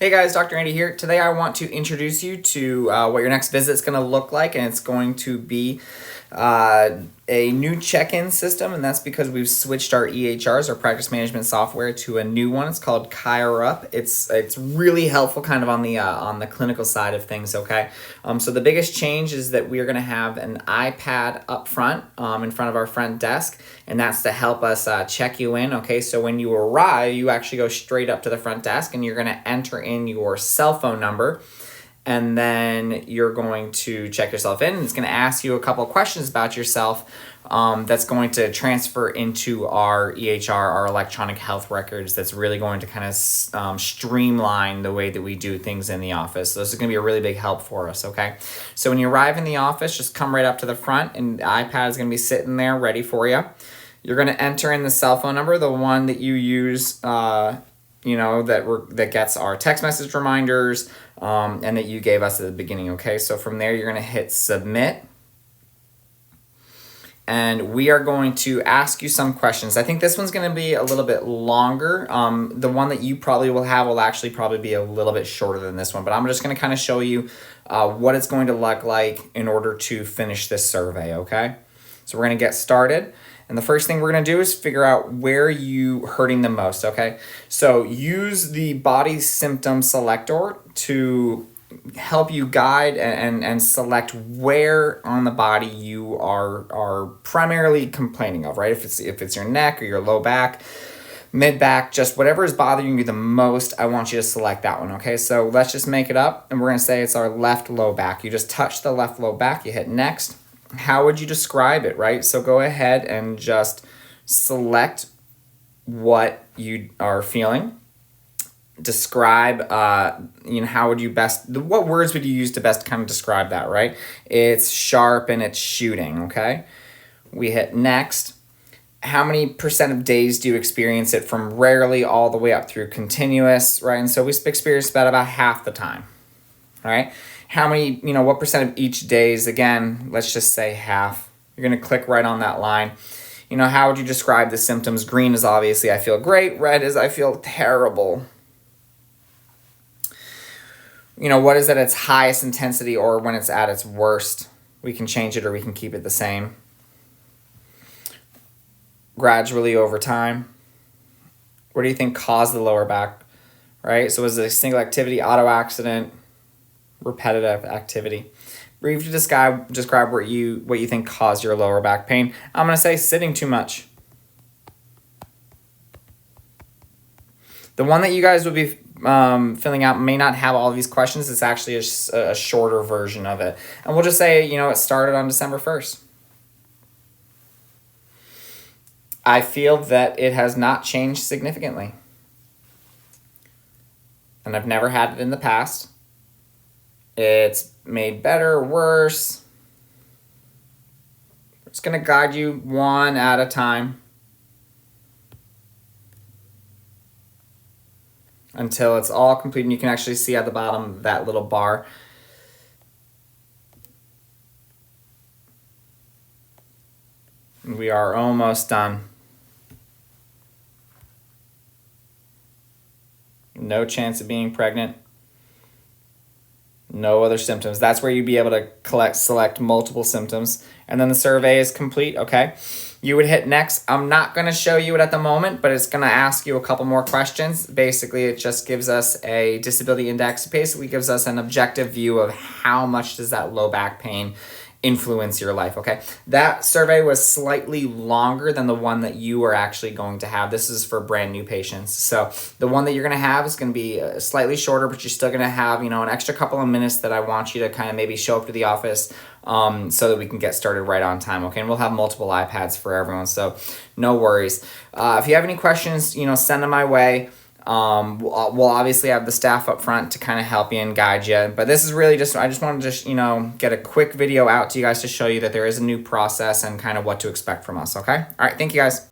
Hey guys, Dr. Andy here. Today I want to introduce you to what your next visit is going to look like, and it's going to be a new check-in system, and that's because we've switched our EHRs, our practice management software, to a new one. It's called ChiroUp. It's really helpful kind of on the clinical side of things, okay? So the biggest change is that we are going to have an iPad up front, in front of our front desk, and that's to help us check you in, okay? So when you arrive, you actually go straight up to the front desk, and you're going to enter in your cell phone number, and then you're going to check yourself in, and it's going to ask you a couple of questions about yourself that's going to transfer into our EHR, our electronic health records. That's really going to kind of streamline the way that we do things in the office. So this is going to be a really big help for us, okay? So when you arrive in the office, just come right up to the front, and the iPad is going to be sitting there ready for you. You're going to enter in the cell phone number, the one that you use that gets our text message reminders, and that you gave us at the beginning, okay? So from there, you're going to hit submit, and we are going to ask you some questions. I think this one's going to be a little bit longer. The one that you probably will have will actually probably be a little bit shorter than this one, but I'm just going to kind of show you what it's going to look like in order to finish this survey, okay? So we're going to get started. And the first thing we're going to do is figure out where you hurting the most, okay? So use the body symptom selector to help you guide and select where on the body you are primarily complaining of, right? If it's your neck or your low back, mid back, just whatever is bothering you the most, I want you to select that one, okay? So let's just make it up, and we're going to say it's our left low back. You just touch the left low back, you hit next. How would you describe it, right? So go ahead and just select what you are feeling. Describe, how would you what words would you use to best kind of describe that, right? It's sharp and it's shooting, okay? We hit next. How many % of days do you experience it from rarely all the way up through continuous, right? And so we experience about half the time, all right? How many, what % of each days? Again, let's just say half. You're going to click right on that line. How would you describe the symptoms? Green is obviously I feel great. Red is I feel terrible. What is at its highest intensity or when it's at its worst? We can change it or we can keep it the same. Gradually over time. What do you think caused the lower back? Right? So was it a single activity, auto accident, repetitive activity? Briefly describe what you think caused your lower back pain. I'm going to say sitting too much. The one that you guys would be filling out may not have all these questions. It's actually a shorter version of it. And we'll just say, it started on December 1st. I feel that it has not changed significantly. And I've never had it in the past. It's made better or worse. It's going to guide you one at a time until it's all complete, and you can actually see at the bottom that little bar. We are almost done. No chance of being pregnant. No other symptoms. That's where you'd be able to select multiple symptoms. And then the survey is complete, okay? You would hit next. I'm not going to show you it at the moment, but it's going to ask you a couple more questions. Basically, it just gives us a disability index. Basically gives us an objective view of how much does that low back pain influence your life, okay? That survey was slightly longer than the one that you are actually going to have. This is for brand new patients. So the one that you're going to have is going to be slightly shorter, but you're still going to have, an extra couple of minutes that I want you to kind of maybe show up to the office so that we can get started right on time, okay? And we'll have multiple iPads for everyone, so no worries. If you have any questions, send them my way. We'll obviously have the staff up front to kind of help you and guide you. But this is really I just wanted to get a quick video out to you guys to show you that there is a new process and kind of what to expect from us, okay? All right, thank you guys.